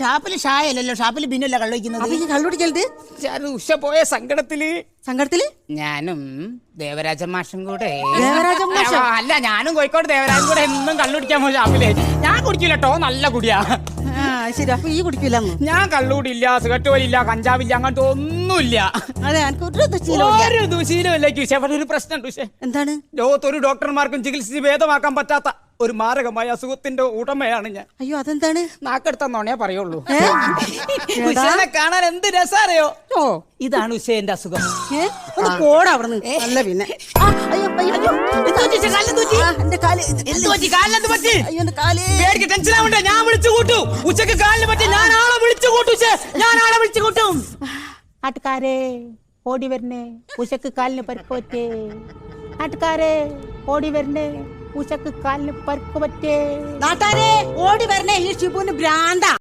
ഷാപ്പില് ഷായ അല്ലല്ലോ, ഷാപ്പില് ബിന്നല്ല കള്ളുവയ്ക്കുന്നത്. കള്ളുടിക്കലുണ്ട്. ഉഷ പോയ സങ്കടത്തില് ഞാനും ദേവരാജൻ മാഷും കൂടെ. അല്ല, ഞാനും കോഴിക്കോട് ദേവരാജൻ കൂടെ എന്നും കള്ളുടിക്കാൻ പോയി ഷാപ്പില്. ഞാൻ കുടിക്കില്ലട്ടോ, നല്ല കുടിയാ. ശരി, അപ്പൊ ഈ കുടിക്കില്ല? ഞാൻ കള്ളുകൂടിയില്ല, സിഗരറ്റ് പോലില്ല, കഞ്ചാവില്ല, അങ്ങനത്തെ ഒന്നുമില്ല. അതെ, ഒരു ദുശീലമില്ല. ഒരു പ്രശ്നം എന്താണ്? ലോകത്തൊരു ഡോക്ടർമാർക്കും ചികിത്സിച്ച് ഭേദമാക്കാൻ പറ്റാത്ത ഒരു മാരകമായ അസുഖത്തിന്റെ ഉടമയാണ് ഞാൻ. അയ്യോ, അതെന്താണ്? നാക്കെടുത്തന്നോണേ പറയുള്ളൂ. കാണാൻ എന്ത് രസാറിയോ? ഇതാണ് ഉഷേന്റെ അസുഖം. പോടവിടുന്ന്. അല്ല പിന്നെ ഞാൻ വിളിച്ചു കൂട്ടു. ഉച്ചക്ക് കാലിന് പറ്റി ഞാൻ ആളെ വിളിച്ചു കൂട്ടും. നാട്ടുകാരെ ഓടി വരണേ, ഉച്ചക്ക് കാലിന് പരിക്ക് പറ്റേ. നാട്ടുകാരെ ഓടി വരണേ, ഉച്ചക്ക് കാലിന് പരിക്ക് പറ്റേ. നാട്ടാരെ ഓടി വരണേ, ഈ ഷിബുവിന് ഭ്രാന്താ.